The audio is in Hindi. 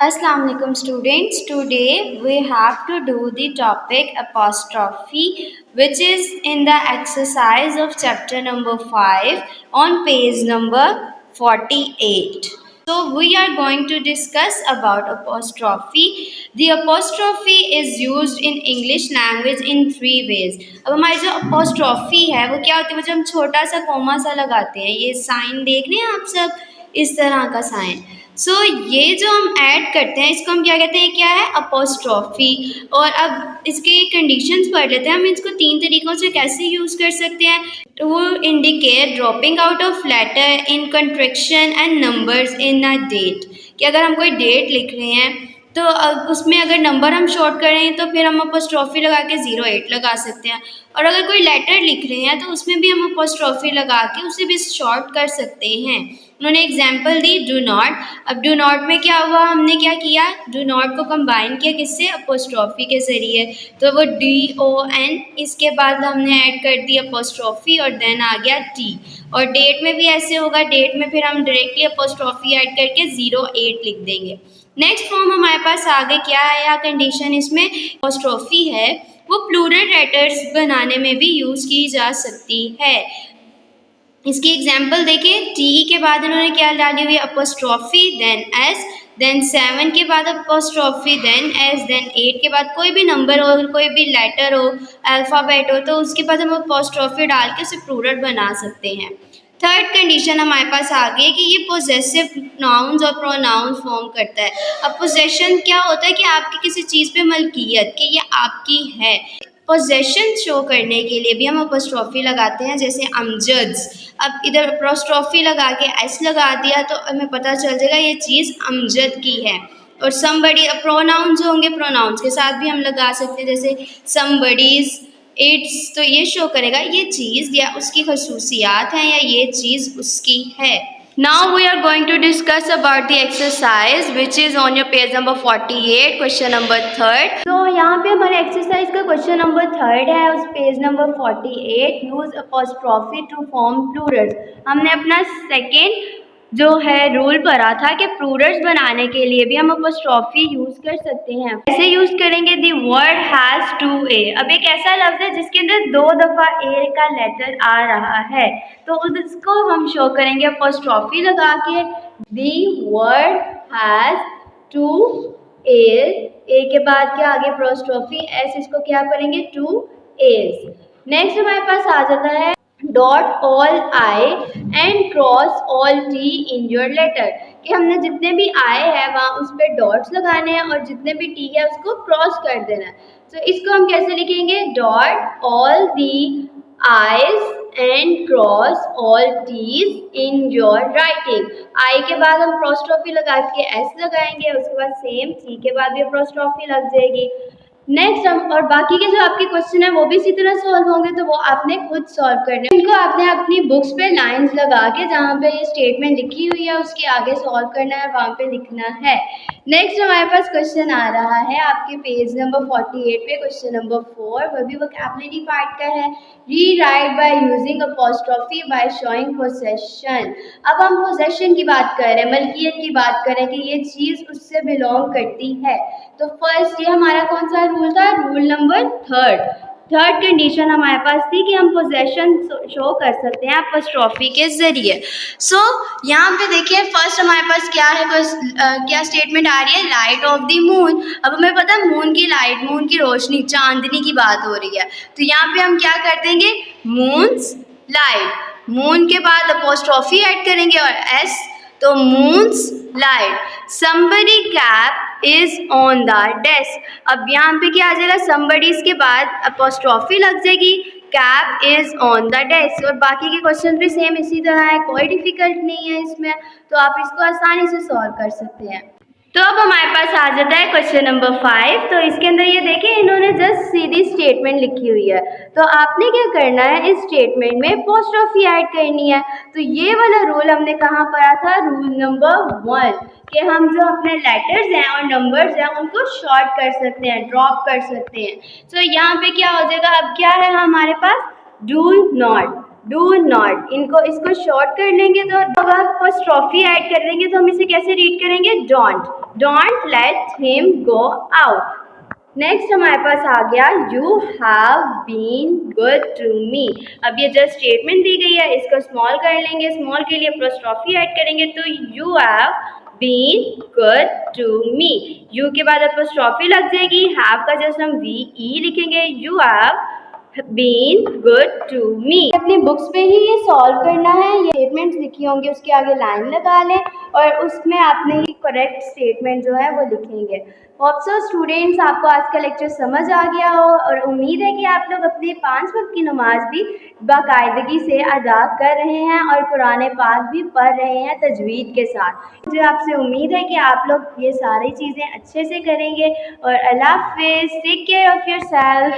Assalamu alaikum students. Today we have to do the topic apostrophe, which is in the exercise of chapter number 5 on page number 48. So we are going to discuss about apostrophe. The apostrophe is used in English language in three ways. अब हमारी जो apostrophe है वो क्या होती है, वो जो हम छोटा सा कोमा सा लगाते हैं, ये साइन देख रहे हैं आप सब, इस तरह का साइन। ये जो हम ऐड करते हैं इसको हम क्या कहते हैं, क्या है, अपोस्ट्रॉफी। और अब इसके कंडीशंस पढ़ लेते हैं। हम इसको तीन तरीकों से कैसे यूज़ कर सकते हैं। To indicate dropping out of letter in contraction and numbers in a date, कि अगर हम कोई डेट लिख रहे हैं तो उसमें अगर नंबर हम शॉर्ट कर रहे हैं तो फिर हम अपोस्ट्रॉफी लगा के 08 लगा सकते हैं। और अगर कोई लेटर लिख रहे हैं तो उसमें भी हम अपोस्ट्रॉफी लगा के उसे भी शॉर्ट कर सकते हैं। उन्होंने एग्जाम्पल दी डू नॉट। अब डू नॉट में क्या हुआ, हमने क्या किया, डू नॉट को कंबाइन किया किससे, अपोस्ट्रॉफी के ज़रिए। तो वो DON, इसके बाद हमने ऐड कर दी अपोस्ट्रॉफी और देन आ गया T। और डेट में भी ऐसे होगा, डेट में फिर हम डायरेक्टली अपोस्ट्रॉफी ऐड करके 08 लिख देंगे। नेक्स्ट फॉर्म हमारे पास आगे क्या है, या कंडीशन इसमें अपोस्ट्रॉफी है वो प्लूरल लेटर्स बनाने में भी यूज़ की जा सकती है। इसकी एग्जाम्पल देखिए, टी के बाद इन्होंने क्या डाली हुई, अपोस्ट्रॉफी देन एस, देन 7 के बाद अपोस्ट्रॉफी देन एस, देन 8 के बाद कोई भी नंबर हो, कोई भी लेटर हो, अल्फ़ाबेट हो, तो उसके बाद हम अपोस्ट्रॉफी डाल के उसे प्लूरल बना सकते हैं। थर्ड कंडीशन हमारे पास आ गई कि ये पोजेसिव नाउन्स और प्रोनाउंस फॉर्म करता है। अब पोजेशन क्या होता है कि आपकी किसी चीज़ पे मलकियत, कि ये आपकी है। पोजेशन शो करने के लिए भी हम अपोस्ट्रॉफी लगाते हैं, जैसे अमजद्स। अब इधर अपोस्ट्रॉफी लगा के एस लगा दिया तो हमें पता चल जाएगा ये चीज़ अमजद की है। और समबडी, प्रोनाउंस होंगे, प्रोनाउंस के साथ भी हम लगा सकते हैं, जैसे समबडीज, इट्स, तो ये शो करेगा ये चीज़ या उसकी खसूसियात हैं या ये चीज़ उसकी है। Now we are going to discuss about the exercise which is on your page number 48, question number 3rd. तो यहाँ पे हमारे एक्सरसाइज का क्वेश्चन नंबर 3rd है, उस page number 48, use apostrophe to form plurals. हमने अपना सेकेंड जो है रूल पढ़ा था कि प्लूरल्स बनाने के लिए भी हम अपॉस्ट्रॉफी यूज कर सकते हैं। ऐसे यूज करेंगे, दी वर्ड हैज 2 ए। अब एक ऐसा लफ्ज है जिसके अंदर 2 दफा ए का लेटर आ रहा है, तो उसको हम शो करेंगे अपॉस्ट्रॉफी लगा के, दी वर्ड हैज 2 ए के बाद क्या आगे अपॉस्ट्रॉफी एस, इसको क्या करेंगे 2 एज। नेक्स्ट हमारे पास आ जाता है dot all I and cross all T in your letter, कि हमने जितने भी आई है वहाँ उस पर डॉट्स लगाने हैं और जितने भी टी है उसको क्रॉस कर देना है। तो इसको हम कैसे लिखेंगे, dot all the i's and cross all t's in your writing. I के बाद हम अपोस्ट्रोफी लगा के एस लगाएंगे, उसके बाद सेम टी के बाद भी अपोस्ट्रोफी लग जाएगी। नेक्स्ट हम, और बाकी के जो आपके क्वेश्चन है वो भी इसी तरह सॉल्व होंगे, तो वो आपने खुद सॉल्व करने हैं। इनको आपने अपनी बुक्स पे लाइंस लगा के जहाँ पे ये स्टेटमेंट लिखी हुई है उसके आगे सॉल्व करना है, वहाँ पे लिखना है। नेक्स्ट हमारे पास क्वेश्चन आ रहा है आपके पेज नंबर 48 पे, क्वेश्चन नंबर 4, वो भी वोकैबुलरी पार्ट का है। Rewrite by using apostrophe by showing possession. अब हम पोजेशन की बात कर रहे हैं, मलकियत की बात कर रहे हैं कि ये चीज़ उससे बिलोंग करती है। तो फर्स्ट ये हमारा कौन सा रूल था, रूल नंबर 3rd कंडीशन हमारे पास थी कि हम पोजेशन शो कर सकते हैं अपॉस्ट्रॉफी के जरिए। यहाँ पे देखिए फर्स्ट हमारे पास क्या है, क्या स्टेटमेंट आ रही है, लाइट ऑफ द मून। अब हमें पता है मून की लाइट, मून की रोशनी, चांदनी की बात हो रही है, तो यहाँ पे हम क्या कर देंगे, मून्स लाइट। मून के बाद अपॉस्ट्रॉफी ऐड करेंगे और एस, तो moons light. Somebody cap is on the desk. अब यहाँ पे क्या आ जाएगा, समबडीज के बाद अपॉस्ट्रॉफी लग जाएगी, cap is on the desk. और बाकी के क्वेश्चन भी सेम इसी तरह है, कोई डिफिकल्ट नहीं है इसमें, तो आप इसको आसानी से सॉल्व कर सकते हैं। तो अब हमारे पास आ जाता है क्वेश्चन नंबर 5। तो इसके अंदर ये देखिए इन्होंने जस्ट सीधी स्टेटमेंट लिखी हुई है, तो आपने क्या करना है, इस स्टेटमेंट में अपोस्ट्रोफी ऐड करनी है। तो ये वाला रूल हमने कहाँ पढ़ा था, रूल नंबर 1, कि हम जो अपने लेटर्स हैं और नंबर्स हैं उनको शॉर्ट कर सकते हैं, ड्रॉप कर सकते हैं। तो यहाँ पे क्या हो जाएगा, अब क्या है हमारे पास, डू नॉट। Do not. इनको इसको शॉर्ट कर लेंगे तो अपोस्ट्रोफी ऐड कर देंगे तो हम इसे कैसे रीड करेंगे? Don't let him go out. Next हमारे पास आ गया you have been good to me. अब ये जस्ट स्टेटमेंट दी गई है, इसको स्मॉल कर लेंगे, स्मॉल के लिए अपोस्ट्रोफी ऐड करेंगे तो you have been good to me. You के बाद अपोस्ट्रोफी लग जाएगी, हैव का जस्ट हम वी ई लिखेंगे, you have been good to me. अपनी बुक्स पे ही ये सॉल्व करना है, ये स्टेटमेंट्स लिखी होंगी उसके आगे लाइन लगा लें और उसमें आपने ही करेक्ट स्टेटमेंट जो है वो लिखेंगे। होप सो स्टूडेंट्स आपको आज का लेक्चर समझ आ गया हो और उम्मीद है कि आप लोग अपनी 5 वक्त की नमाज भी बाकायदगी से अदा कर रहे हैं और कुरान पाक भी पढ़ रहे हैं तजवीद के साथ। मुझे आपसे उम्मीद है कि आप लोग ये सारी चीज़ें अच्छे से करेंगे और अल्लाह हाफिज़, टेक केयर ऑफ़ योरसेल्फ।